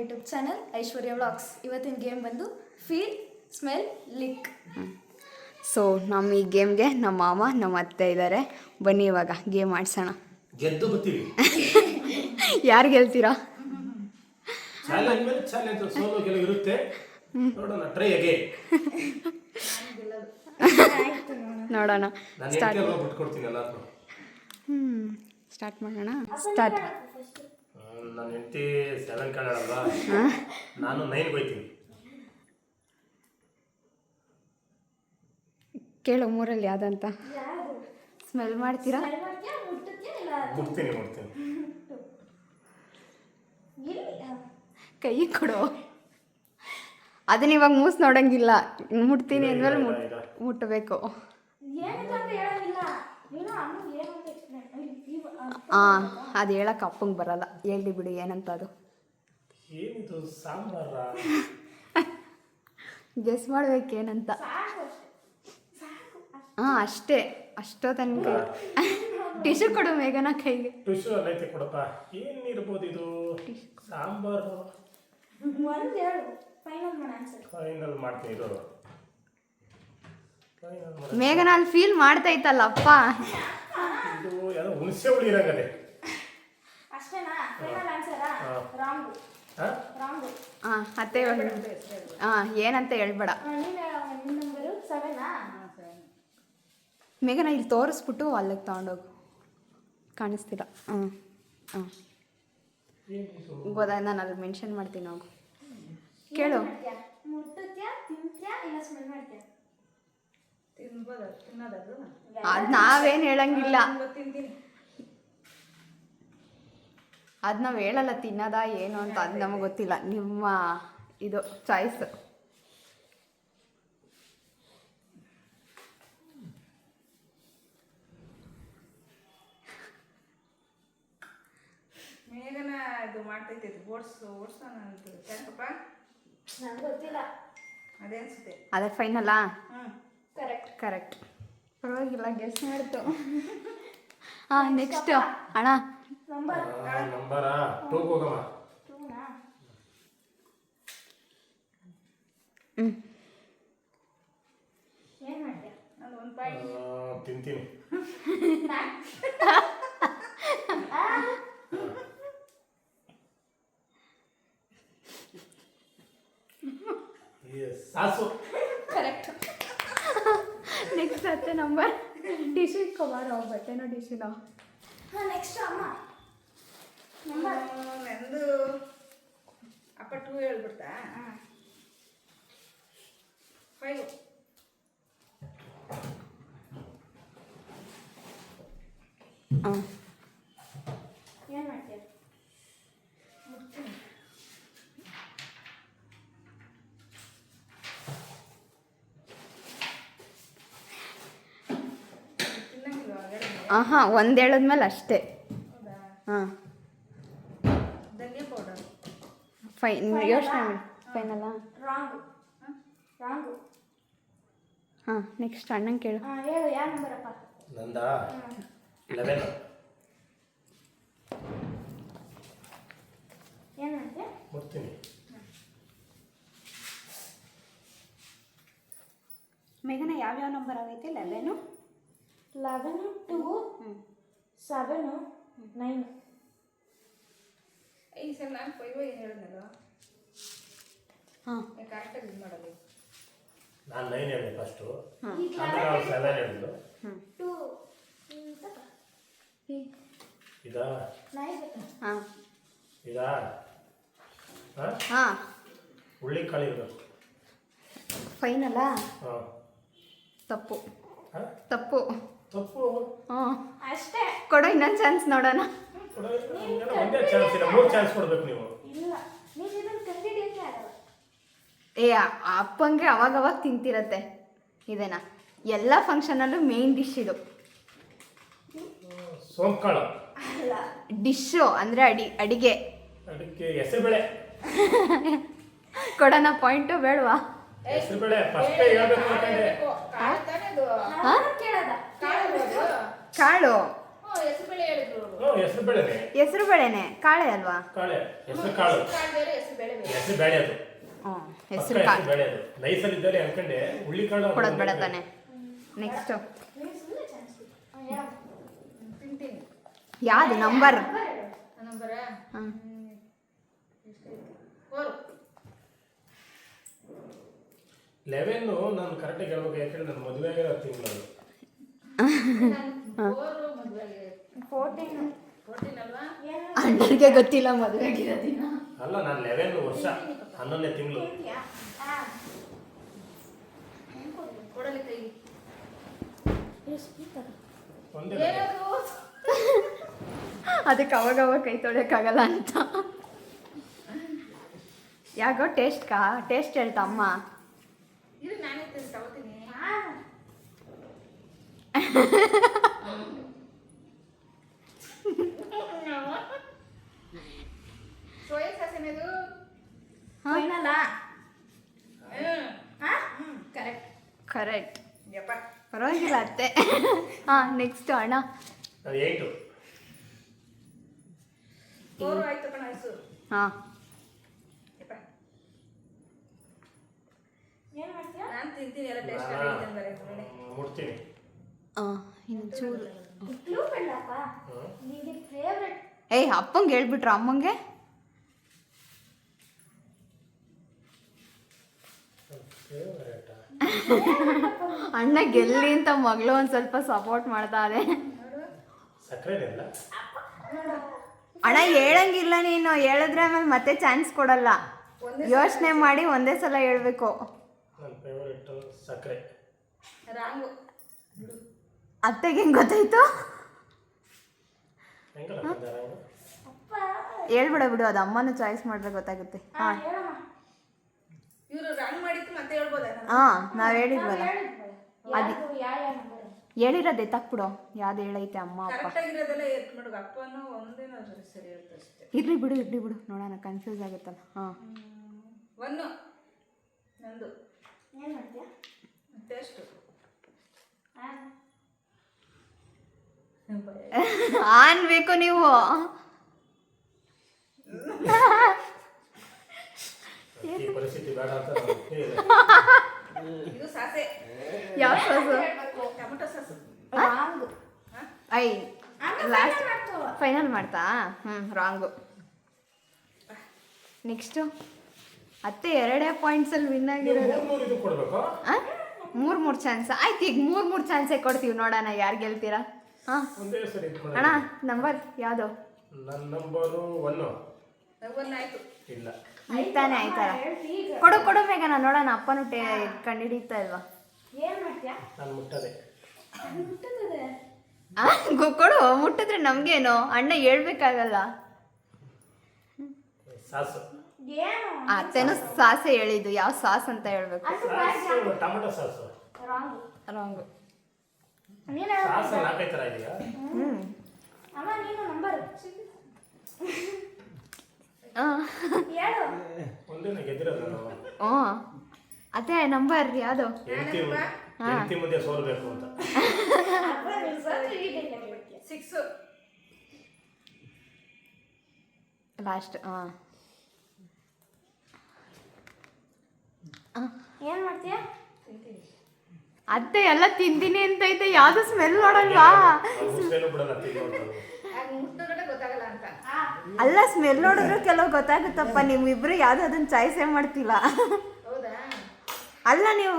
YouTube channel ಐಶ್ವರ್ಯ vlogs. ಇವತ್ತಿನ game ಬಂದು feel smell ಲಿಕ್. So ನಮ್ಮ ಈ ಗೇಮ್ಗೆ ನಮ್ಮ ಮಾಮ ನಮ್ಮ ಅತ್ತೆ ಇದ್ದಾರೆ. ಬನ್ನಿ ಇವಾಗ ಗೇಮ್ ಆಡ್ಸೋಣ. ಗೆದ್ದು ಬರ್ತೀವಿ. ಯಾರು ಗೆಲ್ತೀರಾ? ಚಾಲೆಂಜ್ ಮೇಲೆ ಚಾಲೆಂಜ್, ಸೋಲು ಗೆಲುವು ಇರುತ್ತೆ. ನೋಡೋಣ, ಟ್ರೈ ಅಗೇನ್. ನೋಡೋಣ. ಸ್ಟಾರ್ಟ್ ಬಿಟ್ಕೊಡ್ತೀನಿ ಎಲ್ಲಾದ್ರೂ. ಸ್ಟಾರ್ಟ್ ಮಾಡೋಣ. ಸ್ಟಾರ್ಟ್. ನನ್ನ ಹೆಂಡತಿ 7 ಕಾಣಲ್ವಾ, ನಾನು 9 ಹೋಯ್ತೀನಿ. ಕೇಳು ಮೂರಲ್ಲಿ ಯಾವ್ದಂತ. ಸ್ಮೆಲ್ ಮಾಡ್ತೀರಾ? ಮುಟ್ತೀನಿ. ಕೈ ಕೊಡು. ಅದನ್ನ ಇವಾಗ ಮೂಸ್ ನೋಡಂಗಿಲ್ಲ. ಮುಟ್ತೀನಿ ಅಂದ್ಮೇಲೆ ಮುಟ್ಟಬೇಕು. ಹಾಂ, ಅದು ಹೇಳಕ್ಕೆ ಅಪ್ಪಂಗೆ ಬರಲ್ಲ. ಹೇಳಿ ಬಿಡಿ ಏನಂತ ಅದು. ಏನಿದು ಸಾಂಬಾರ? ಗೆಸ್ ಮಾಡ್ಬೇಕೇನಂತ. ಹಾಂ, ಅಷ್ಟೋ ತನಕ. ಟಿಶ್ಯೂ ಕೊಡು ಮೇಘನ ಕೈಗೆ. ಟಿಶ್ಯೂ ಅಲ್ಲೈತೆ ಕೊಡಪ್ಪ. ಏನಿರ್ಬೋದು ಇದು? ಸಾಂಬಾರು. ಫೈನಲ್ ಮಾಡ್ತೀನಿ ಇದು. ಮೇಘನ ಅಲ್ಲಿ ಫೀಲ್ ಮಾಡ್ತಾ ಇತ್ತಲ್ಲ ಅಪ್ಪ. ಇದು ಯಾವ್ದೋ ಹುಣಸೆ ಹುಳಿ ಇರಂಗದೆ. ಹಾಂ, ಅತ್ತೆ ಹಾಂ ಏನಂತ ಹೇಳ್ಬೇಡ. ಮೇಘನ ಇಲ್ಲಿ ತೋರಿಸ್ಬಿಟ್ಟು ಅಲ್ಲಿಗೆ ತಗೊಂಡೋಗು. ಕಾಣಿಸ್ತಿಲ್ಲ. ಗೊತ್ತಾಯ್ತು, ನಾನು ಅಲ್ಲಿ ಮೆನ್ಷನ್ ಮಾಡ್ತೀನಿ. ಹೋಗು ಕೇಳು. ಅದು ನಾವೇನು ಹೇಳಂಗಿಲ್ಲ. ಅದು ನಾವು ಹೇಳಲ್ಲ ತಿನ್ನೋದ ಏನು ಅಂತ. ಅದು ನಮಗೆ ಗೊತ್ತಿಲ್ಲ. ನಿಮ್ಮ ಇದು ಚಾಯ್ಸ್. ಮೇಘನ ಇದು ಮಾಡ್ತೈತೆ. ಓಡ್ಸೋಣ ಯಾಕಪ್ಪ ನಂಗೆ ಗೊತ್ತಿಲ್ಲ. ಅದೇ ಅನ್ಸುತ್ತೆ. ಅದೇ ಫೈನಲ್ಲಾ? ಕರೆಕ್ಟ್. ಪರವಾಗಿಲ್ಲ, ಗೆಸ್ ಮಾಡ್ತು. ಹಾಂ, ನೆಕ್ಸ್ಟ್ ಅಣ್ಣ. ನಂಬರಾ 2 ಹೋಗಮ್ಮ. ಏನು ಮಾಡ್ತೀಯ? ನಾನು 1 ಪಾಯಿಂಟ್ ತಿಂತೀನಿ. ಸಾಸು. ಕರೆಕ್ಟ್. ನೆಕ್ಸ್ಟ್ ಅತ್ತೆ ನಂಬರ್. ಟಿಶ್ಯೂ ಕವರ್ ಬಟ್ಟೆನೋ ಟಿಶ್ಯೂನೋ. ಹಾಂ, ನೆಕ್ಸ್ಟ್ ಅಮ್ಮ. ನಂದು ಅಪ್ಪ 2 ಹೇಳ್ಬಿಡ್ತಾ. 5. ಹಾಂ, ಏನು ಮಾಡ್ತೀಯ? ಹಾಂ, ಒಂದು ಹೇಳಿದ್ಮೇಲೆ ಅಷ್ಟೇ. ಹಾಂ, ಧನಿಯಾ ಪೌಡರ್. ಯೋಚನೆ ಮಾಡಿ. ಫೈನಲ್ಲಾ? ರಾಂಗು. ಹಾಂ, ನೆಕ್ಸ್ಟ್ ಅಣ್ಣಂಗೆ ಕೇಳು. ಹೇಳು, ಯಾವ ನಂಬರಪ್ಪ? ನಂದಾ 11. ಏನು ಮಾಡ್ತೀಯ? ಮುಟ್ತೀನಿ. ಮೇಘನ ಯಾವ್ಯಾವ ನಂಬರ್ ಆಗೈತೆ? 11, 2, 7, 9. ಈ ಸಲ ನಾನು 5 ಹೇಳಿದ್ನಲ್ಲ. ಹಾಂ, ಕರೆಕ್ಟಾಗಿ ಇದು ಮಾಡಲ್ಲ. ನಾನು 9 ಹೇಳಿದೆ ಫಸ್ಟು. ಈಗ 7 ಹೇಳಿದ್ರು. 2 ಇದಾ? ಹಾಂ ಇದಾ? ಹಾಂ, ಹುಳ್ಳಿಕಾಳು ಇರಬೇಕು. ಫೈನಲ್ಲಾ? ಹಾಂ. ತಪ್ಪು. ಹಾಂ, ತಪ್ಪು. ಹಾಂ, ಅಷ್ಟೇ. ಕೊಡು ಇನ್ನೊಂದು ಚಾನ್ಸ್ ನೋಡೋಣ. ಒಂದೇ ಚಾನ್ಸ್ ಇಲ್ಲ, 3 ಚಾನ್ಸ್ ಕೊಡ್ಬೇಕು ನೀವು. ಇಲ್ಲ, ನೀನು ಇದನ್ನು ಕಂಡಿಡಿಯೋಕ್ಕೆ ಆಗಲ್ಲ. ಅಪ್ಪಂಗೆ ಅವಾಗವಾಗ ತಿಂತಿರತ್ತೆ ಇದನ್ನ. ಎಲ್ಲ ಫಂಕ್ಷನಲ್ಲೂ ಮೇನ್ ಡಿಶ್ ಇದು. ಸೋಂಕಾಳು ಅಲ್ಲ, ಡಿಶ್ಶು ಅಂದರೆ ಅಡಿಗೆ. ಅದಕ್ಕೆ ಹೆಸರುಬೇಳೆ. ಕೊಡೋಣ ಪಾಯಿಂಟು ಬೇಡವಾ? ಹೆಸರುಬೇಳೆ ಫಸ್ಟೇ ಹೇಳ್ಬೇಕು ಅಂತಂದೆ. ಕಾಳು ತಾನೇ ಅದು. ನಾನು ಕೇಳೋದ? ಕಾಳು. ಹೆಸರುಬೇಳೆ ಹೇಳಿದ್ರು. ಹೆಸರು ಬೇಳೆನೆ. ಹೆಸರು ಬೇಳೆನೆ, ಕಾಳೆ ಅಲ್ವಾ? ಕಾಳೆ, ಹೆಸರು ಕಾಳು. ಕಾಳು ಬೇರೆ ಹೆಸರು ಬೇಳೆ ಬೇರೆ. ಹೆಸರು ಬೇಳೆ ಅದು. ಹ್ಞೂ, ಪಕ್ಕ ಹೆಸರು ಹೆಸರು ಕಾಳು ಬೇಳೆ ಅದು. ನೈಸಲ್ಲಿ ಇದ್ದಲ್ಲಿ ಅನ್ಕೊಂಡೆ ಹುಳ್ಳಿ ಕಾಳು ಕೊಡೋದು ಬೇಡ ತಾನೆ. ನೆಕ್ಸ್ಟು ತಿಂತೀನಿ. ಯಾವುದು ನಂಬರ್? ನಂಬರ ಹಾಂ 4. 11 ನಾನು ಕರೆಕ್ಟಾಗಿ ಹೇಳ್ಬೇಕು, ಯಾಕಂದ್ರೆ ನನ್ನ ಮದುವೆ ಆಗಿರೋ ತಿಂಗಳು ಅದು. 4 ಮದುವೆ 14 ಅಲ್ವಾ? ಅಣ್ಣರಿಗೆ ಗೊತ್ತಿಲ್ಲ ಮದುವೆ ಆಗಿರೋ ದಿನ. ಅಲ್ಲ, ನಾನು 11 ವರ್ಷ 11ನೇ ತಿಂಗಳು. ಕೊಡಲಿ ಕೈಗೆ. ಒಂದೇ ಏನದು? ಅದಕ್ಕೆ ಅವಾಗ ಕೈ ತೊಳೆಯೋಕ್ಕಾಗಲ್ಲ ಅಂತ. ಯಾಕೋ ಟೇಸ್ಟ್ ಹೇಳ್ತಾ ಅಮ್ಮ. ಇದು ನಾನೇ ತಗೋತೀನಿ. ಸೋಯಾ ಸಾಸ್ ಏನದು? ಕರೆಕ್ಟ್. ಯಪ್ಪ. ಪರವಾಗಿಲ್ಲ ಅತ್ತೆ. ಹಾಂ, ನೆಕ್ಸ್ಟು ಅಣ್ಣ. ಅದು 8. 4 ಆಯ್ತು ಕಣ ಹೆಸರು. ಹಾಂ, ಯಪ್ಪ. ನಾನು ತಿಂತೀನಿ ಎಲ್ಲ ಟೇಸ್ಟ್ ಆಗಿದ್ದೀನಿ ಬರೀ ನೋಡಿ. ಮುಟ್ತೀನಿ. ಇನ್ನು ಚೂರು. ಹ್ಮ್. ಏಯ್, ಅಪ್ಪಂಗೆ ಹೇಳ್ಬಿಟ್ರು ಅಮ್ಮಂಗೆ? ಫೇವರೇಟಾ? ಅಣ್ಣ ಗೆಲ್ಲಿ ಅಂತ ಮಗಳು ಒಂದು ಸ್ವಲ್ಪ ಸಪೋರ್ಟ್ ಮಾಡ್ತಾರೆ. ಸಕ್ಕರೆ ಇಲ್ಲ. ಅಣ್ಣ ಹೇಳಂಗಿಲ್ಲ, ನೀನು ಹೇಳಿದ್ರೆ ಆಮೇಲೆ ಮತ್ತೆ ಚಾನ್ಸ್ ಕೊಡಲ್ಲ. ಯೋಚನೆ ಮಾಡಿ ಒಂದೇ ಸಲ ಹೇಳ್ಬೇಕು. ನನ್ನ ಫೇವರೇಟು ಸಕ್ಕರೆ. ರಾಂಗು. ಅತ್ತೆಗೆ ಹೆಂಗೆ ಗೊತ್ತಾಯ್ತು? ಹೆಂಗಲ್ಲ ಬಂದಾರ ಅವರು? ಹೇಳ್ಬಿಡ ಬಿಡು, ಅದು ಅಮ್ಮನ ಚಾಯ್ಸ್ ಮಾಡಿದ್ರೆ ಗೊತ್ತಾಗುತ್ತೆ. ಹಾಂ ಇವರು ರಾಂಗ್ ಮಾಡಿತ್ತು ಮತ್ತೆ ಹೇಳ್ಬೋದಾ? ಹಾಂ, ನಾವು ಹೇಳಿದ್ವಲ್ಲ ಅದು ಹೇಳಿರೋದೆ ತಕ್ಬಿಡು. ಯಾವ್ದು ಹೇಳೈತೆ ಅಮ್ಮ ಅಪ್ಪ. ಕರೆಕ್ಟ್ ಆಗಿರೋದೆಲ್ಲ ಎತ್ ಮಾಡು. ಅಪ್ಪನೂ ಒಂದೇನೋ ಸರಿ ಹೇಳ್ತಾ ಅಷ್ಟೇ. ಇರ್ಲಿ ಬಿಡು ನೋಡೋಣ, ಕನ್ಫ್ಯೂಸ್ ಆಗುತ್ತಲ್ಲ. ಹಾಂ 1 ನಂದು. ಏನು ಮಾಡ್ತೀಯಾ? ಟೇಸ್ಟು ಅನ್ಬೇಕು ನೀವು. ಈ ಪರಿಸ್ಥಿತಿ ಬೇಡ ಅಂತ ನಾನು ಹೇಳಿದೆ. ಇದು ಸಾಸೆ. ಯಾವ sauce? Tomato sauce. I lost final ಮಾಡ್ತಾ? ರಾಂಗು. ನೆಕ್ಸ್ಟು ಅತ್ತೆ 2 ಪಾಯಿಂಟ್ಸಲ್ಲಿ ವಿನ್ ಆಗಿರೋದು. ಮೂರು ಇದು ಕೊಡ್ಬೇಕು. 3 ಚಾನ್ಸ್ ಆಯ್ತು. ಈಗ 3 ಚಾನ್ಸೇ ಕೊಡ್ತೀವಿ, ನೋಡೋಣ ಯಾರು ಗೆಲ್ತೀರಾ. ಹಾಂ ಒಂದೇ ಸರಿ ಇದು ಮಾಡೋಣ. ಅಣ್ಣ, ನಂಬರ್ ಯಾವುದು? ನನ್ನ ನಂಬರು 1. 1 ಆಯ್ತು. ಇಲ್ಲ. ತಾನೇ ಆಯ್ತಲ್ಲ. ಕೊಡು ಮೇಘನ, ನೋಡೋಣ ಅಪ್ಪನು ಕಂಡುಹಿಡಿಯುತ್ತಾ ಇಲ್ವಾ. ನಾನು ಮುಟ್ಟದೆ. ಕೊಡು, ಮುಟ್ಟಿದ್ರೆ ನಮ್ಗೇನು, ಅಣ್ಣ ಹೇಳ್ಬೇಕಾಗಲ್ಲ. ಸಾಸು. ಅತ್ತೆನೂ ಸಾಸೆ ಹೇಳಿದ್ದು, ಯಾವ ಸಾಸ್ ಅಂತ ಹೇಳ್ಬೇಕು. Sauce tomato sauce. Wrong. Sauce 4 ಥರ ಇದೆಯಾ? ಒಂದೇನ ಗೆದ್ದಿರೋದು ನಾವು. ಹ್ಞೂ ಅತ್ತೆ, ನಂಬರ್ ಯಾವುದು? ಹೆಂಡತಿ ಮುಂದೆ ಸೋಲ್ಬೇಕು ಅಂತ. 6 ಲಾಸ್ಟ್. ಏನು ಮಾಡ್ತೀಯಾ? ಅತ್ತೆ ಎಲ್ಲ ತಿಂತೀನಿ ಅಂತ ಐತೆ, ಯಾವ್ದು ಸ್ಮೆಲ್ ನೋಡಲ್ವಾ? ಮುಟ್ಟೇನು ಬಿಡಲ್ಲ ತಿನ್ನೋದು. ಮುಟ್ಟಿದ್ರೆ ಗೊತ್ತಾಗಲ್ಲ ಅಂತ. ಅಲ್ಲ, ಸ್ಮೆಲ್ ನೋಡಿದ್ರು ಕೆಲವು ಗೊತ್ತಾಗುತ್ತಪ್ಪ. ನೀವಿಬ್ರು ಯಾವ್ದು ಅದನ್ನ ಚಾಯ್ಸೇ ಮಾಡ್ತಿಲ್ಲ. ಹೌದಾ? ಅಲ್ಲ, ನೀವು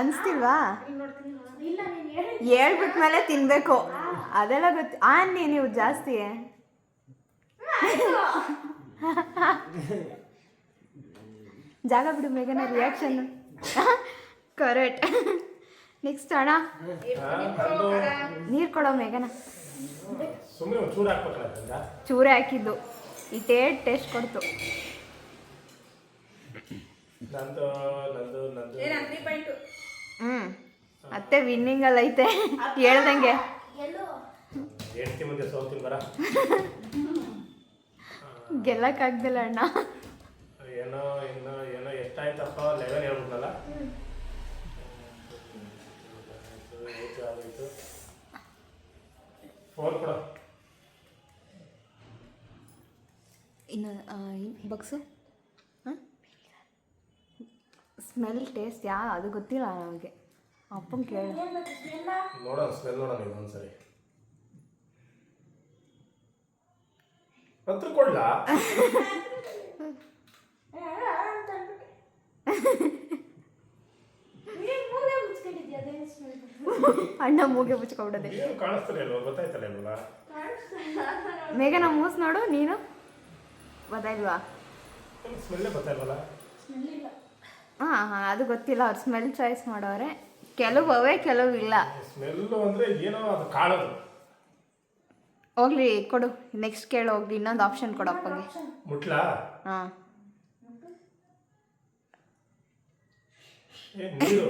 ಅನ್ಸ್ತಿಲ್ವಾ? ಇಲ್ಲ, ನೀನು ಹೇಳಿ. ಹೇಳ್ಬಿಟ್ಮೇಲೆ ತಿನ್ಬೇಕು, ಅದೆಲ್ಲ ಗೊತ್ತು. ನೀವು ಜಾಸ್ತಿ ಜಾಗ ಬಿಡು ಮೇಘನ, ರಿಯಾಕ್ಷನ್ ಕರೆಕ್ಟ್. ನೆಕ್ಸ್ಟ್ ಅಣ್ಣ, ನೀರು ಕೊಡೋ ಮೇಘನ. ಸುಮ್ಮನೆ ಒಂದು ಚೂರು ಹಾಕ್ಬೇಕಲ್ಲ. ಚೂರೇ ಹಾಕಿದ್ದು, ಈ ಟೇಸ್ಟ್ ಕೊಡ್ತು. ನಂದು ನಂದು ನಂದು ಏನ 3 ಪಾಯಿಂಟ್. ಅತ್ತೆ ವಿನ್ನಿಂಗಲ್ಲಿ ಐತೆ ಹೇಳ್ದಂಗೆ. ಹೆಂಡತಿ ಮುಂದೆ ಸೋಲ್ತೀನಿ ಬರ. ಗೆಲ್ಲಕ್ಕಾಗ್ದಿಲ್ಲ ಅಣ್ಣ. ಏನೋ ಏನೋ ಎಷ್ಟಾಯ್ತಪ್ಪ? 11 ಹೇಳ್ಬಿಟ್ನಲ್ಲ. 8 ಆಗೋಯ್ತು. 4 ಕೊಡು. ಇನ್ನು ಬಗ್ಸು ಹಾಂ ಸ್ಮೆಲ್ ಟೇಸ್ಟ್ ಅದು ಗೊತ್ತಿಲ್ಲ ನಮಗೆ ಅಪ್ಪನ ಕೇಳಿ ನೋಡೋಣ ಸ್ಮೆಲ್ ನೋಡೋಣ ಇನ್ನೊಂದ್ಸರಿ ಹತ್ರ ಕೊಡ್ಲಾ ಅಣ್ಣ ಮೂಗೆ ಮುಚ್ಕೊಬಿಡೋದೆ ಏನು ಕಾಣಿಸ್ತಾನೆ ಅಲ್ವಾ ಗೊತ್ತಾಯ್ತಲ್ಲ ಅಲ್ವಾ ಮೇಘ ನಾ ಮೂಸ್ ನೋಡು ನೀನು ಗೊತ್ತಾಯ್ಲ್ವಾ ಸ್ಮೆಲ್ಲೇ ಗೊತ್ತಾಯ್ಲ್ವಲ್ಲ ಹಾಂ ಅದು ಗೊತ್ತಿಲ್ಲ ಅವ್ರು ಸ್ಮೆಲ್ ಚಾಯ್ಸ್ ಮಾಡೋರೆ ಕೆಲವು ಅವೇ ಕೆಲವು ಇಲ್ಲ ಸ್ಮೆಲ್ಲು ಅಂದರೆ ಏನೋ ಅದು ಕಾಳೋದು ಹೋಗ್ಲಿ ಕೊಡು ನೆಕ್ಸ್ಟ್ ಕೇಳು ಹೋಗ್ಲಿ ಇನ್ನೊಂದು ಆಪ್ಷನ್ ಕೊಡು ಅಪ್ಪಗೆ ಮುಟ್ಲಾ ಹಾಂ ನೀರು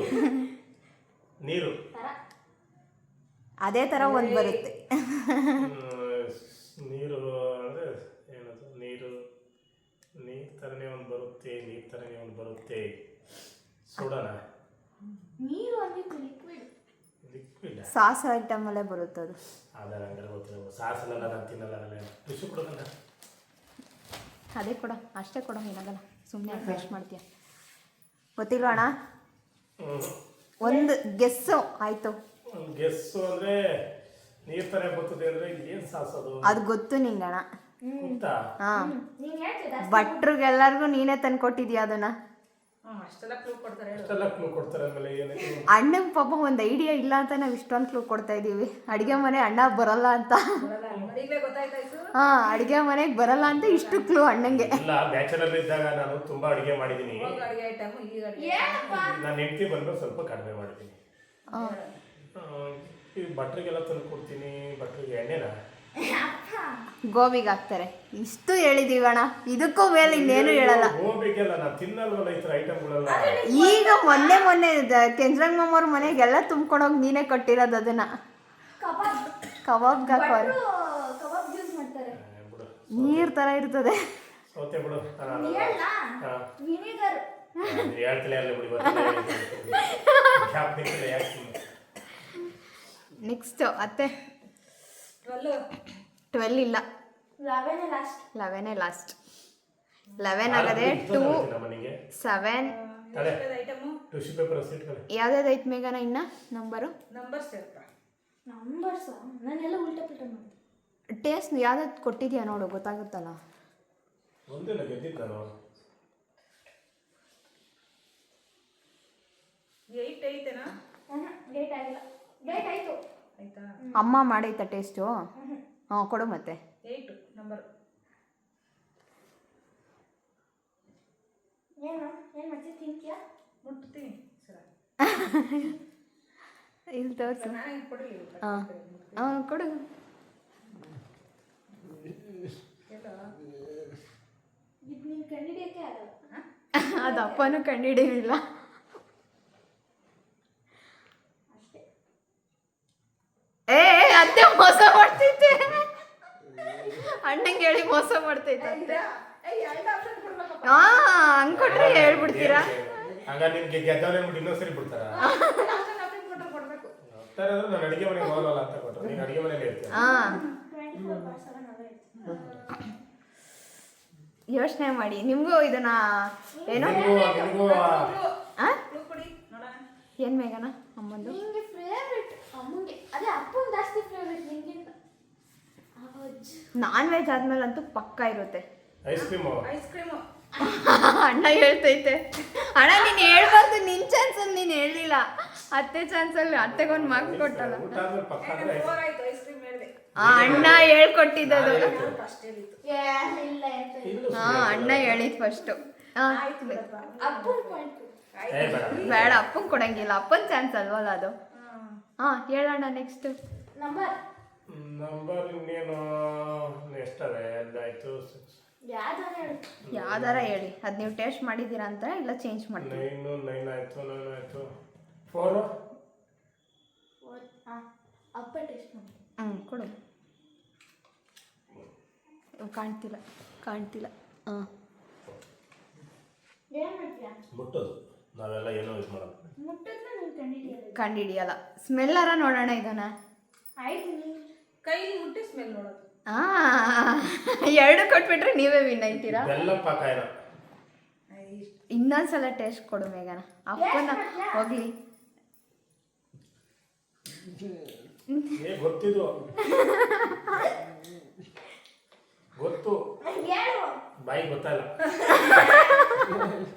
ನೀರು ಅದೇ ಥರ ಒಂದು ಬರುತ್ತೆ ನೀರು ಅಂದರೆ ಏನದು ನೀರು ಥರನೇ ಒಂದು ಬರುತ್ತೆ ನೀರು ಥರನೇ ಒಂದು ಬರುತ್ತೆ ಸೋಡಾನ ನೀರು ಅಂದಿದ್ದು ಲಿಕ್ವಿಡ್. ಲಿಕ್ವಿಡ್ ಸಾಸ್ ಐಟಮಲ್ಲೇ ಬರುತ್ತೆ ಅದು ಅದೇ ಹಂಗಾರೆ ಗೊತ್ತಿಲ್ಲ ಸಾಸಲ್ಲ ನಾನು ತಿನ್ನಲ್ಲ ಟಿಶ್ಯೂ ಕೊಡೋಣ ಅದೇ ಕೊಡ ಅಷ್ಟೇ ಕೊಡ ಏನಾಗಲ್ಲ ಸುಮ್ಮನೆ ವೇಸ್ಟ್ ಮಾಡ್ತೀಯ ಗೊತ್ತಿಲ್ಲ ಅಣ್ಣ ಒಂದು ಗೆಸ್ಸು ಆಯಿತು ಒಂದು ಗೆಸ್ಸು ಅಂದರೆ ನೀರು ಥರ ಬರ್ತದೆ ಅಂದರೆ ಏನು ಸಾಸದು ಅದು ಗೊತ್ತು ನಿಂಗಣ್ಣ ಗೊತ್ತಾ ಹಾಂ ನೀನು ಹೇಳ್ತಿದ್ದ ಭಟ್ರಿಗೆಲ್ಲರಿಗೂ ನೀನೇ ತಂದು ಕೊಟ್ಟಿದ್ಯಾ ಅದನ್ನ ಅಷ್ಟೆಲ್ಲ ಕ್ಲೂ ಕೊಡ್ತಾರೆ ಹೇಳು. ಅಷ್ಟೆಲ್ಲ ಕ್ಲೂ ಕೊಡ್ತಾರೆ ಆಮೇಲೆ ಏನಾಯ್ತು ಅಣ್ಣಂಗೆ ಪಾಪ ಒಂದು ಐಡಿಯಾ ಇಲ್ಲ ಅಂತ ನಾವು ಇಷ್ಟೊಂದು ಕ್ಲೂ ಕೊಡ್ತಾ ಇದ್ದೀವಿ ಅಡುಗೆ ಮನೆ ಅಣ್ಣ ಬರಲ್ಲ ಅಂತ ಬರಲ್ಲ ಈಗಲೇ ಗೊತ್ತಾಯ್ತಾಯ್ತು. ಹಾಂ ಅಡುಗೆ ಮನೆಗೆ ಬರಲ್ಲ ಅಂತ ಇಷ್ಟು ಕ್ಲೂ ಅಣ್ಣಂಗೆ ಇಲ್ಲ ಬ್ಯಾಚಲರ್ ಇದ್ದಾಗ ನಾನು ತುಂಬಾ ಅಡುಗೆ ಮಾಡಿದ್ದೀನಿ ಹೋಗಿ ಅಡುಗೆ ಐಟಮ್ ಈಗ ಅಡುಗೆ ನನ್ನ ಹೆಂಡತಿ ಬಂದು ಸ್ವಲ್ಪ ಕಡಿಮೆ ಮಾಡಿದ್ದೀನಿ ಈ ಭಟ್ರಿಗೆಲ್ಲ ತಂದು ಕೊಡ್ತೀನಿ ಭಟ್ರಿಗೆ ಎಣ್ಣೆನ ಗೋಬಿಗೆ ಹಾಕ್ತಾರೆ ಇಷ್ಟು ಹೇಳಿದೀವಿ ಅಣ್ಣ ಇದಕ್ಕೂ ಮೇಲೆ ಇನ್ನೇನು ಹೇಳಲ್ಲ ಗೋಬಿಗೆಲ್ಲ ನಾನು ತಿನ್ನಲ್ವಲ್ಲ ಈ ಥರ ಐಟಮ್ಗಳೆಲ್ಲ ಈಗ ಮೊನ್ನೆ ಕೆಂಜ್ರಂಗ್ ಮಾಮವ್ರ ಮನೆಗೆಲ್ಲ ತುಂಬ್ಕೊಂಡೋಗಿ ನೀನೇ ಕೊಟ್ಟಿರೋದು ಅದನ್ನ ಕಬಾಬ್ಗೆ ಹಾಕೋರು ಕಬಾಬ್ ಯೂಸ್ ಮಾಡ್ತಾರೆ. ಬಿಡು ನೀರ್ ತರ ಇರ್ತದೆ ಸೌತೆ ಬಿಡು ವಿನಿಗರ್ ಹೇಳ್ತಿಲ್ಲ ಅಲ್ಲ ಬಿಡಿ ಯಾಕೆ ನೆಕ್ಸ್ಟ್ ಅತ್ತೆ 12 12 ಇಲ್ಲ 11 ಲಾಸ್ಟ್ 11 ಲಾಸ್ಟ್ 11 ಆಗದೆ 2 ಮನೆಗೆ 7 ಅದೇ ಐಟಮು ಟಿಶ್ಯೂ ಪೇಪರ್ ಸೀಟ್ಗಳು ಯಾವ್ದಾವ್ದು ಐತೆ ಮೇಘನ ಇನ್ನ ನಂಬರು ನಂಬರ್ಸ್ ಇರ್ತಾ ನಂಬರ್ಸ್ ನಾನೆಲ್ಲ ಉಲ್ಟಾ ಪಲ್ಟಾ ಮಾಡಿದೆ. ಟೇಸ್ಟ್ ಯಾವ್ದಾವ್ದು ಕೊಟ್ಟಿದ್ಯಾ ನೋಡು ಗೊತ್ತಾಗುತ್ತಲ್ಲ ಒಂದಿಲ್ಲ ಗೆದ್ದಿದ್ದು ನಾನು 8 ಐತೆನಾ ಡೇಟ್ ಆಗಿಲ್ಲ. ಡೇಟ್ ಆಯ್ತು. ಆಯ್ತಾ ಅಮ್ಮ ಮಾಡೈತಾ ಟೇಸ್ಟು ಹಾಂ ಕೊಡು ಮತ್ತೆ 8 ನಂಬರ್ ಏನು ಮಾಡ್ತೀವಿ ತಿಂತೀಯಾ? ಮುಟ್ತೀನಿ ಸರ ಇಲ್ಲಿ ತೋರಿಸು ನಾನು ಕೊಡಲಿ ಹಾಂ ಹಾಂ ಕೊಡು ಎಲ್ಲ ಇದು ನೀನು ಕಂಡಿಡಿಯೋಕ್ಕೆ ಆಗಲ್ಲ. ಅದು ಅಪ್ಪನೂ ಕಂಡುಹಿಡಿಯಿಲ್ಲ ಅಷ್ಟೇ. ಏ ಅತ್ತೆ ಮೋಸ ಮಾಡ್ತೈತೆ ಅಣ್ಣಂಗೆ ಹೇಳಿ ಮೋಸ ಮಾಡ್ತೈತೆ ಅತ್ತೆ ಹಾ ಹಂಗ್ ಕೊಟ್ರೆ ಹೇಳ್ಬಿಡ್ತೀರಾ ಹಂಗಾರೆ ನಿಮ್ಗೆ ಗೆದ್ದವನೇ ಬಿಟ್ಟು ಇನ್ನೊಂದ್ಸರಿ ಬಿಡ್ತಾರ ಕೊಡಬೇಕು ನಾನು ಅಡುಗೆ ಮನೆಗೆ ಹೋಗಲ್ಲ ಅಂತ ಕೊಟ್ಟರು ನೀನು ಅಡುಗೆ ಮನೇಲಿ ಇರ್ತೀಯ ಹಾ 24/7 ಅವೇ ಇರ್ತೀವಿ. ಯೋಚನೆ ಮಾಡಿ ನಿಮಗೂ ಇದನ್ನ ಏನು ನಿಮಗೂ ಆ? ಕ್ಲೂ ಕೊಡಿ ನೋಡೋಣ ಏನ್ ಮೇಘನ ಅಮ್ಮಂದು ನಿಂಗೆ ಫೇವ್ರೆಟ್ ಅಮ್ಮಂಗೆ ಅದೇ ಅಪ್ಪನ ಜಾಸ್ತಿ ಫೇವ್ರೆಟ್ ನಿಂಗಿಂತ. ನಾನ್ ವೆಜ್ ಆದ್ಮೇಲಂತೂ ಪಕ್ಕ ಇರುತ್ತೆ ಐಸ್ ಕ್ರೀಮು ಐಸ್ ಕ್ರೀಮು ಅಣ್ಣ ಹೇಳ್ತೈತೆ ಅಣ್ಣ ನೀನ್ ಹೇಳ್ಬಾರ್ದು ನಿನ್ ಚಾನ್ಸಲ್ಲಿ ನೀನ್ ಹೇಳಿಲ್ಲ ಅತ್ತೆ ಚಾನ್ಸಲ್ಲಿ ಅತ್ತೆಗೊಂದು ಮಾರ್ಕ್ಸ್ ಕೊಟ್ಟಲ್ಲ ಊಟ ಆದ್ಮೇಲೆ ಪಕ್ಕ ಅಂದ್ರೆ ಐಸ್ ಆಯ್ತು ಐಸ್ ಕ್ರೀಮ್ ಹೇಳಿದೆ ಆ ಅಣ್ಣ ಹೇಳ್ಕೊಟ್ಟಿದ್ದದು ಫಸ್ಟ್ ಹೇಳಿತ್ತು ಇಲ್ಲ ಅಂತ ಇಲ್ಲೂ ಹಾ ಅಣ್ಣ ಹೇಳಿದ್ ಫಸ್ಟು ಆಯ್ತು ಬಿಡಪ್ಪ ಅಪ್ಪನ ಪಾಯಿಂಟ್. ಏ ಬೇಡ ಬೇಡ ಅಪ್ಪನ್ ಕೊಡಂಗಿಲ್ಲ ಅಪ್ಪನ್ ಚಾನ್ಸ್ ಅಲ್ವಲ್ಲ ಅದು ಹಾ ಹೇಳೋಣ ನೆಕ್ಸ್ಟ್ ನಂಬರ್ ನಂಬರ್ ಇನ್ನೇನು ಎಷ್ಟವೆ ಎಲ್ಲಾಯ್ತು ಯಾವ್ದಾರ ಹೇಳು. ಯಾವ್ದಾರ ಹೇಳಿ ಅದ್ ನೀವು ಟೇಸ್ಟ್ ಮಾಡಿದ್ದೀರಾ ಅಂತ ಇಲ್ಲ ಚೇಂಜ್ ಮಾಡ್ತೀವಿ 9 ಆಯ್ತು 9 ಆಯ್ತು 4 ಅಪ್ಪ ಟೇಸ್ಟ್ ಮಾಡಿ. ಕೊಡು ಕಾಣ್ತಿಲ್ಲ ಹಾಂ ಏನು ಮಾಡ್ತೀಯಾ? ಮುಟ್ಟೋದು ನಾವೆಲ್ಲ ಏನೋ ಇದು ಮಾಡೋದು ಮುಟ್ಟಿದ್ರೆ ನೀನು ಕಂಡಿಡಿಯೋದು. ಕಂಡಿಡಿಯಲ್ಲ ಸ್ಮೆಲ್ಲಾರ ನೋಡೋಣ ಇದನ್ನ ಆಯ್ತು ನೀನು ಕೈಲಿ ಮುಟ್ಟಿ ಸ್ಮೆಲ್ ನೋಡೋದು ಆ ಎರಡು ಕೊಟ್ಬಿಟ್ರೆ ನೀವೇ ವಿನ್ ಆಯ್ತೀರಾ. ಬೆಲ್ಲ ಪಾಕ ಏನೋ ಇನ್ನೊಂದ್ಸಲ ಟೇಸ್ಟ್ ಕೊಡು ಮೇಘನ. ಅಪ್ಪನ ಹೋಗ್ಲಿ. ಗೊತ್ತಿದ್ದು ಗೊತ್ತು ಬಾಯಿ ಗೊತ್ತಲ್ಲ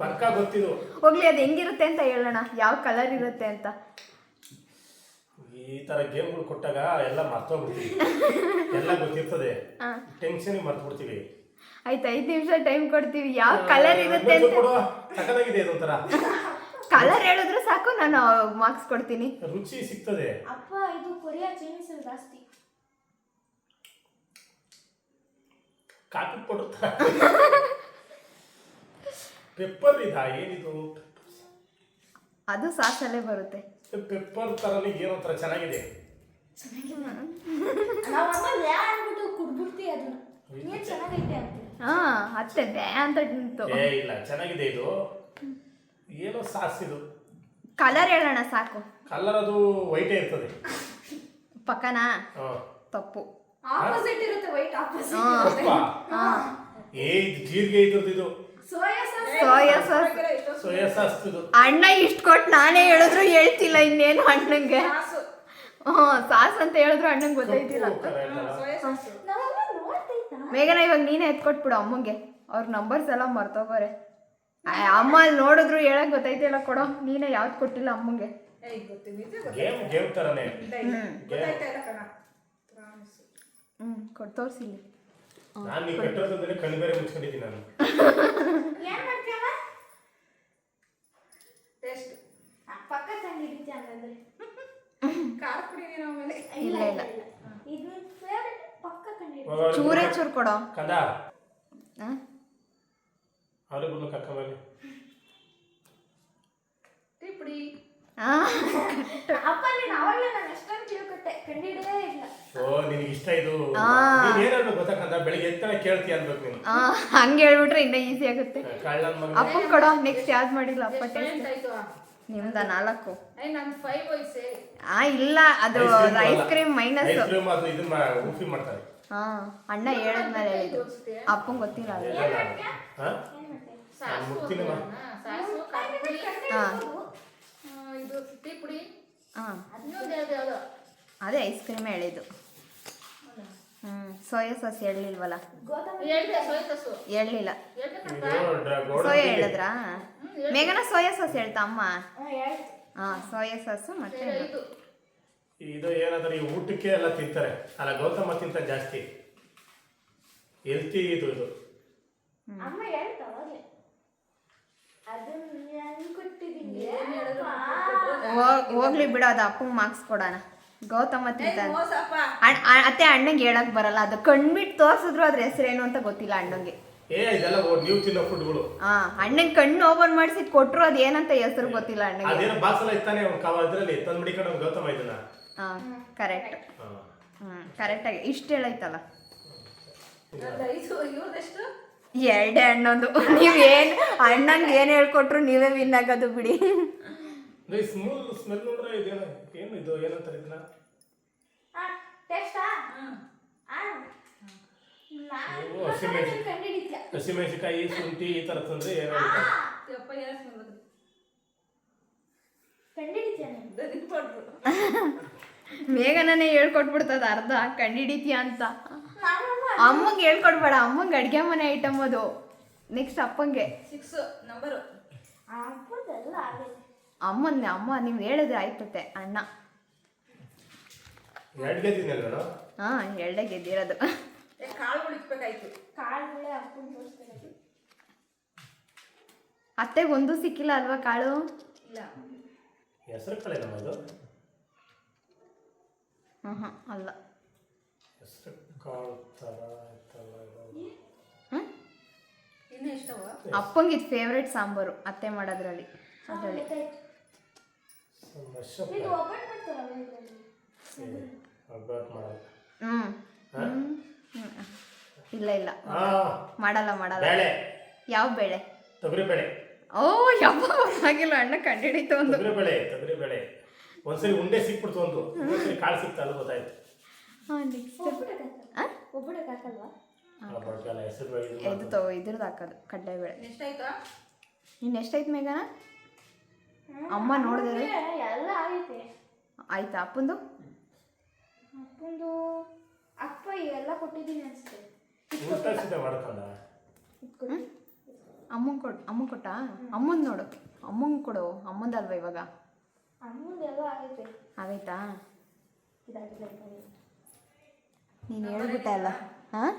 ಪಕ್ಕ ಗೊತ್ತಿದ್ದು. ಹೋಗ್ಲಿ, ಅದು ಹೆಂಗಿರುತ್ತೆ ಅಂತ ಹೇಳೋಣ, ಯಾವ ಕಲರ್ ಇರುತ್ತೆ ಅಂತ. ಈ ತರ ಗೇಮ್ಗಳು ಕೊಟ್ಟಾಗ ಎಲ್ಲ ಮರ್ತೋಗ್ಬಿಡ್ತೀವಿ. ಎಲ್ಲ ಗೊತ್ತಿರ್ತದೆ, ಟೆನ್ಷನ್ ಮರ್ತ್ಬಿಡ್ತೀವಿ. ಆಯ್ತು, 5 ನಿಮಿಷ ಟೈಮ್ ಕೊಡ್ತೀವಿ. ಯಾವ ಕಲರ್ ಇರುತ್ತೆ ಅಂತ ಸಕ್ಕದಾಗಿದೆ ಇದೊಂಥರ. ಕಲರ್ ಹೇಳಿದ್ರೆ ಸಾಕು, ನಾನು ಮಾರ್ಕ್ಸ್ ಕೊಡ್ತೀನಿ. ರುಚಿ ಸಿಗ್ತದೆ. ಅಪ್ಪ ಇದು ಕೊರಿಯಾ ಚೈನೀಸ್ ಅಲ್ಲಿ ಜಾಸ್ತಿ. ಕಾಫಿ ಪೌಡರ್ ಪೆಪ್ಪರ್ ಇದಾ ಏನಿದು? ಅದು ಸಾಸಲ್ಲೇ ಬರುತ್ತೆ. ಪೆಪ್ಪರ್ ತರನೇ ಏನೋ ಒಂಥರ ಚೆನ್ನಾಗಿದೆ. ನಾವು ಅಮ್ಮ ಯಾ ಅಂದ್ಬಿಟ್ಟು ಕುಡ್ಬಿಡ್ತೀವಿ ಅದನ್ನ. ನೀನ್ ಚೆನ್ನಾಗೈತೆ ಅಂತೀವಿ. ಹಾ, ಅತ್ತೆ ಬ್ಯಾ ಅಂತ ನಿಂತು. ಏ ಇಲ್ಲ, ಚೆನ್ನಾಗಿದೆ ಇದು. ಏನೋ ಸಾಸ್ ಇದು. ಕಲರ್ ಹೇಳೋಣ ಸಾಕು. ಕಲರ್ ಅದು ವೈಟೇ ಇರ್ತದೆ. ಪಕ್ಕನಾ? ಹಾ. ತಪ್ಪು. ಆಪೋಸಿಟ್ ಇರುತ್ತೆ, ವೈಟ್ ಆಪೋಸಿಟ್ ತಪ್ಪ? ಏ ಇದು ಜೀರಿಗೆ ಇದ್ರದ್ದು ಇದು. Soya sauce. Soya sauce. Soya sauce ಇದು. ಅಣ್ಣ ಇಷ್ಟು ಕೊಟ್ಟು ನಾನೇ ಹೇಳಿದ್ರು ಹೇಳ್ತಿಲ್ಲ, ಇನ್ನೇನು ಅಣ್ಣಂಗೆ. ಸಾಸ್ ಅಂತ ಹೇಳಿದ್ರು ಅಣ್ಣಂಗೆ ಗೊತ್ತೈತಿಲ್ಲ. ನಾವೆಲ್ಲ ನೋಡ್ತೈತಾ? ಮೇಘನ ಇವಾಗ ನೀನೇ ಎತ್ಕೊಟ್ಬಿಡು ಅಮ್ಮಂಗೆ. ಅವ್ರ ನಂಬರ್ಸ್ ಎಲ್ಲ ಮರ್ತೋಗೋರೆ. ಅಮ್ಮ ಅಲ್ಲಿ ನೋಡಿದ್ರು ಹೇಳಕ್ ಗೊತ್ತೈತಿಲ್ಲ, ಕೊಡೋ ನೀನೇ ಯಾವ್ದು ಕೊಟ್ಟಿಲ್ಲ ಅಮ್ಮಂಗೆ. ಗೇಮ್ ತರನೇ. ಕೊಟ್ಟು ತೋರಿಸಿಲ್ಲ. ನಾನು ನೀವು ಕಟ್ಟೋದಂದ್ರೆ ಕಣ್ಣು ಬೇರೆ ಮುಚ್ಕೊಂಡಿದ್ದೀನಿ ನಾನು. ಏನ್ ಮಾಡ್ತೀಯಮ್ಮ? ಟೇಸ್ಟ್ ಪಕ್ಕ ತಂದಿದ್ದೀಯ ಅಂತಂದ್ರೆ ಖಾರ ಪುಡಿ ನೀನು ಆಮೇಲೆ ಇಲ್ಲ ಇಲ್ಲ, ಇದು ಫೇವರೇಟ್ ಪಕ್ಕ ತಂದಿದ್ದೀಯ. ಚೂರೇ ಚೂರು ಕೊಡೋ ಕದ ಅವ್ರಿಗೂ ಕಕ್ಕಮಲ್ಲಿ ಟೀ ಪುಡಿ. ಅಪ್ಪ ನೀನು ಅವಾಗಲೇ ನಾನು ಎಷ್ಟೊಂದು ತಿಳ್ಕೊಟ್ಟೆ, ಕಂಡಿಡೇ ಇಲ್ಲ. ಓ ನಿನಗೆ ಇಷ್ಟ ಇದು. ನೀನ್ ಏನಾದ್ರು ಗೊತ್ತಾಕಂದ ಬೆಳಿಗ್ಗೆ ಎತ್ತನೆ ಕೇಳ್ತೀಯ ಅನ್ಬೇಕು ನೀನು. ಹಂಗೆ ಹೇಳ್ಬಿಟ್ರೆ ಇನ್ನೂ ಈಸಿ ಆಗುತ್ತೆ. ಕಳ್ಳನ ಮಗ. ಅಪ್ಪ ಕೊಡೋ, ನೆಕ್ಸ್ಟ್ ಯಾವ್ದು ಮಾಡಿಲ್ಲ ಅಪ್ಪ ಟೇಸ್ಟ್. ಆಯ್ತು ನಿಮ್ದ 4. ನಂದು 5 ವಯಸ್ಸೇ. ಇಲ್ಲ, ಅದು ice cream minus. Ice cream ಅದು ಇದನ್ನ ಉಫಿ ಮಾಡ್ತಾರೆ. ಅಣ್ಣ ಹೇಳಿದ್ಮೇಲೆ ಹೇಳಿದ್ದು, ಅಪ್ಪಂಗೆ ಗೊತ್ತಿಲ್ಲ ಅದು. ನಾನು ಮುಗ್ತೀನಿ ಮಾ. ಸಾಸು, ಖಾರ ಪುಡಿ, ಇದು ಟೀ ಪುಡಿ. ಇನ್ನೊಂದು ಯಾವ್ದು ಅದೇ ಐಸ್ ಕ್ರೀಮ್ ಹೇಳಿದ್ದು. ಸೋಯಾ ಸಾಸ್ ಹೇಳಿಲ್ವಲ್ಲ. ಹೇಳಿದೆ ಸೋಯಾ ಸಾಸು. ಹೇಳಲಿಲ್ಲ. ಇದು ಸೋಯಾ ಹೇಳಿದ್ರಾ? ಮೇಘನ ಸೋಯಾ ಸಾಸ್ ಹೇಳ್ತಾ ಅಮ್ಮ. ಹೇಳ್ತು. ಸೋಯಾ ಸಾಸು ಮತ್ತೆ ಇದು ಏನಾದ್ರೆ ಈ ಊಟಕ್ಕೆ ಎಲ್ಲ ತಿಂತಾರೆ ಅಲ್ಲ, ಗೌತಮ ತಿಂತ ಜಾಸ್ತಿ ಹೆಲ್ತಿ ಇದು. ಅಮ್ಮ ಹೇಳ್ತಾ ಅವಾಗಲೇ ಅದನ್ನ ನಾನು ಕೊಟ್ಟಿದ್ದೀನಿ. ಹೋಗ್ಲಿ ಬಿಡು, ಅದು ಅಪ್ಪಂಗೆ ಮಾರ್ಕ್ಸ್ ಕೊಡೋಣ. ಗೌತಮ ತಿಂತಾನೆ. ಮೋಸಪ್ಪ. ಅತ್ತೆ ಅಣ್ಣಂಗೆ ಹೇಳಕ್ ಬರಲ್ಲ, ಅದು ಕಣ್ಬಿಟ್ಟು ತೋರ್ಸಿದ್ರು ಅದ್ರ ಹೆಸರೇನು ಅಂತ ಗೊತ್ತಿಲ್ಲ ಅಣ್ಣಂಗೆ. ಇದೆಲ್ಲ ನೀವು ತಿನ್ನೋ ಫುಡ್ಗಳು. ಅಣ್ಣಂಗೆ ಕಣ್ಣು ಓಪನ್ ಮಾಡಿಸಿ ಕೊಟ್ರು, ಅದು ಏನಂತ ಹೆಸರು ಗೊತ್ತಿಲ್ಲ ಅಣ್ಣಂಗೆ. ಅದೇನೋ ಬಾಸಲ ಇತ್ತಾನೆ ಇದ್ರಲ್ಲಿ ತಂದ್ಬಿಡಿಕೊಂಡು ಗೌತಮ ಇದನ್ನ. ಕರೆಕ್ಟ್. ಕರೆಕ್ಟಾಗಿ ಇಷ್ಟು ಹೇಳೈತಲ್ಲ. ಇವ್ರದೆಷ್ಟು? 2 ಅಣ್ಣಂದು. ನೀವೇನು ಅಣ್ಣಂಗೆ ಏನು ಹೇಳ್ಕೊಟ್ರು ನೀವೇ ವಿನ್ ಆಗೋದು ಬಿಡಿ. ಸ್ಮೂಲ್ ಸ್ಮೆಲ್ ನೋಡ್ರೆ ಇದೇನು ಏನು ಇದು ಏನಂತಾರೆ ಇದನ್ನ? ಟೇಸ್ಟಾ? ಹಸಿಮೆಣಸಿಕಾಯಿ, ಶುಂಠಿ ಈ ತರ ತಂದ್ರೆ ಏನೋ ಯಪ್ಪ ಏನು ಸ್ಮೆಲ್ ಬರ್ತದೆ? ಕಂಡಿಡಿದ್ಯಾ? ದನಿಕ್ ಪೌಡ್ರು. ಮೇಘನೇ ಹೇಳ್ಕೊಟ್ಬಿಡ್ತದ ಅರ್ಧ ಕಂಡಿಡಿತೀಯ ಅಂತ. ಅಮ್ಮಂಗೆ ಹೇಳ್ಕೊಡ್ಬೇಡ, ಅಮ್ಮಂಗೆ ಅಡ್ಗೆ ಮನೆ ಐಟಮ್ ಅದು. ನೆಕ್ಸ್ಟ್ ಅಪ್ಪಂಗೆ 6 ನಂಬರು. ಅಪ್ಪದೆಲ್ಲ ಆಗಿದೆ. ಅಮ್ಮ ನೀವು ಹೇಳಿದ್ರೆ ಆಯ್ತತೆ ಅಣ್ಣ. 2 ಗೆದ್ದಿನಲ್ಲ. 2 ಗೆದ್ದಿರೋದು. ಕಾಳು ಉಳಿಸ್ಬೇಕಾಯ್ತು. ಕಾಳುಗಳೇ ಅಪ್ಪನ ತೋರಿಸ್ತಾರೆ. ಅತ್ತೆಗೆ ಒಂದು ಸಿಕ್ಕಿಲ್ಲ ಅಲ್ವಾ ಕಾಳು? ಇಲ್ಲ, ಹೆಸರು ಕಳೆ ನಮ್ಮದು. ಅಲ್ಲ, ಹೆಸರು ಕಾಳು ತರ ಇನ್ನೂ ಇಷ್ಟವ? ಅಪ್ಪಂಗೆ ಇದು ಫೇವ್ರೇಟ್ ಸಾಂಬಾರು ಅತ್ತೆ ಮಾಡೋದ್ರಲ್ಲಿ. ಅದರಲ್ಲಿ ಇದು ಒಬ್ಬಟ್ಟು ಮಾಡ್ತಾರಲ್ಲ ಇದರಲ್ಲಿ. ಇಲ್ಲ ಇಲ್ಲ, ಮಾಡಲ್ಲ. ಯಾವ ಬೇಳೆ? ತೊಗರಿ ಬೇಳೆ. ಓ ಯಪ್ಪ, ಆಗಿಲ್ಲ ಅಣ್ಣ ಕಂಡಿಡಿತು ಒಂದು. ತೊಗರಿ ಬೇಳೆ ಒಂದ್ಸರಿ ಉಂಡೆ ಸಿಕ್ಬಿಡ್ತು, ಒಂದ್ಸರಿ ಕಾಳು ಸಿಕ್ತಲ್ಲ ಗೊತ್ತಾಯ್ತು. ಒಬ್ಬಡಕ್ಕೆ ಹಾಕಲ್ವಾ? ಮೊಳಕೆಲ್ಲ ಹೆಸರು ಇದು ತಗೋ ಇದ್ರದ್ದು ಹಾಕೋದು ಕಡಲೆಬೇಳೆ. ಎಷ್ಟಾಯ್ತು? ಇನ್ನು ಎಷ್ಟೈತೆ ಮೇಘನ? ಅಮ್ಮ ನೋಡಿದ್ರೆ ಎಲ್ಲ ಆಗೈತೆ. ಆಯ್ತಾ ಅಪ್ಪಂದು? ಅಪ್ಪಂದು ಅಪ್ಪ ಇವೆಲ್ಲ ಕೊಟ್ಟಿದ್ದೀನಿ ಅನ್ಸುತ್ತೆ. ಊಟ ಸಿದ್ಧ ಮಾಡ್ಕೊಂಡ ಅಮ್ಮಂಗೆ ಕೊಟ್ಟ? ಅಮ್ಮಂದು ನೋಡು, ಅಮ್ಮಂಗೆ ಕೊಡು. ಅಮ್ಮಂದಲ್ವ ಇವಾಗ? ಅಮ್ಮಂದು ಎಲ್ಲ ಆಗೈತೆ. ಆಗೈತಾ? ಇದಾಗಿದೆ. ನೀನು ಹೇಳ್ಬಿಟ್ಟೆ ಅಲ್ಲ. ಹಾಂ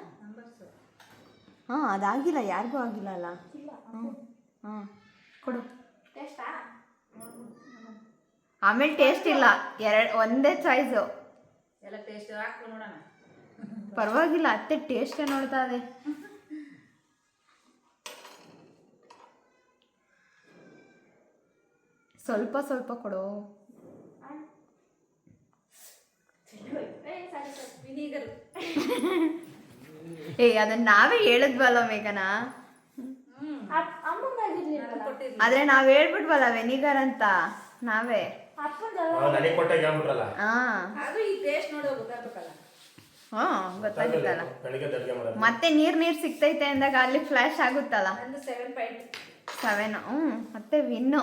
ಹಾಂ ಅದಾಗಿಲ್ಲ, ಯಾರಿಗೂ ಆಗಿಲ್ಲ ಅಲ್ಲ. ಹಾಂ ಕೊಡು. ಟೇಸ್ಟಾ? ಆಮೇಲೆ ಟೇಸ್ಟ್ ಇಲ್ಲ, ಒಂದೇ ಚಾಯ್ಸು. ಎಲ್ಲ ಟೇಸ್ಟ್ ಹಾಕು ನೋಡೋಣ. ಪರವಾಗಿಲ್ಲ, ಅತ್ತೆ ಟೇಸ್ಟೇ ನೋಡ್ತಾ ಇದೆ. ಸ್ವಲ್ಪ ಸ್ವಲ್ಪ ಕೊಡು. ವಿನಿಗರ್. ಅದನ್ನ ನಾವೇ ಹೇಳಿದ್ವಲ್ಲ ಮೇಘನ. ಅಮ್ಮಂಗಾಗಿರ್ಲಿಲ್ಲ. ಕೊಟ್ಟಿರ್ಲಿ. ಆದ್ರೆ ನಾವ್ ಹೇಳ್ಬಿಟ್ವಲ್ಲ ವೆನಿಗರ್ ಅಂತ ನಾವೇ. ಅಪ್ಪಂದೆಲ್ಲ ನನಗೆ ಕೊಟ್ಟಾಗ ಹೇಳ್ಬಿಟ್ರಲ್ಲ. ಹಾ ಅದು ಈ ಟೇಸ್ಟ್ ನೋಡೋ ಗೊತ್ತಾಗ್ಬೇಕಲ್ಲ. ಹಾ ಗೊತ್ತಾಗುತ್ತಲ್ಲ. ಬೆಳಿಗ್ಗೆ ಅಡುಗೆ ಮಾಡೋದು. ಮತ್ತೆ ನೀರ್ ಸಿಗ್ತೈತೆ ಅಂದಾಗ ಅಲ್ಲಿ ಫ್ಲಾಶ್ ಆಗುತ್ತಲ್ಲ. ನಂದು 7.2. 7 ಮತ್ತೆ ವಿನ್ನು.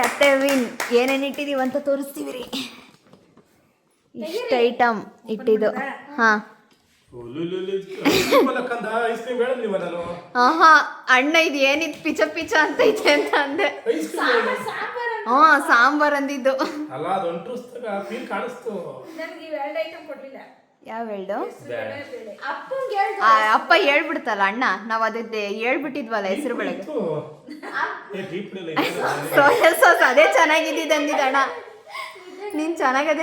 ಅತ್ತೆ ವಿನ್. ಏನೇನು ಇಟ್ಟಿದೀವಿ ಅಂತ ತೋರಿಸ್ತೀವಿ ರೀ. ಇಷ್ಟ ಐಟಮ್ ಇಟ್ಟಿದ್ದು. ಹಾ ಐಸ್ ಕ್ರೀಮ್ ಹೇಳದ್ ನೀವ ನಾನು. ಆಹಾ ಅಣ್ಣ ಇದು ಏನಿದ್ ಪಿಚ ಪಿಚ ಅಂತೈತೆ ಅಂತ ಅಂದೆ. ಐಸ್ ಕ್ರೀಮ್ ಸಾಂಬಾರ್ ಅಂದಿದ್ದು. ಅಲ್ಲ ಅದು ಒಂಟ್ರಸ್ತಾಗ ಫೀಲ್ ಕಾಣಿಸ್ತು. ನನಗೆ ಇವು 2 ಐಟಮ್ ಕೊಡ್ಲಿಲ್ಲ. ಯಾವ ಹೇಳ್ದು? ಬೇಳೆ. ಅಪ್ಪಂಗೆ ಹೇಳ್ ಅಪ್ಪ ಹೇಳ್ಬಿಡ್ತಲ್ಲ ಅಣ್ಣ, ನಾವ್ ಅದಕ್ಕೆ ಹೇಳ್ಬಿಟ್ಟಿದ್ವಲ್ಲ ಹೆಸರು ಬೆಳಗ್ಗೆ. ಸೋಯಾ ಸಾಸ್ ಅದೇ ಚೆನ್ನಾಗಿದ್ದಿದ್ದು ಅಂದಿದ್ದ ಅಣ್ಣ. ನೀನ್ ಚೆನ್ನಾಗದೆ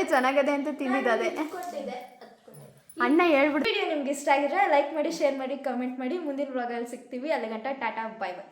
ಅಂತ ತಿಂದಿದ್ದ ಅದೇ ಕೊಟ್ಟಿದ್ದೆ. ಅಣ್ಣ ಹೇಳ್ಬಿಡ್ತು. ವಿಡಿಯೋ ನಿಮ್ಗೆ ಇಷ್ಟ ಆಗಿದ್ರೆ ಲೈಕ್ ಮಾಡಿ, ಶೇರ್ ಮಾಡಿ, ಕಮೆಂಟ್ ಮಾಡಿ. ಮುಂದಿನ ವ್ಲಾಗಲ್ಲಿ ಸಿಗ್ತೀವಿ. ಅಲ್ಲಿ ಗಂಟ ಟಾಟಾ ಬಾಯ್ ಬಾಯ್.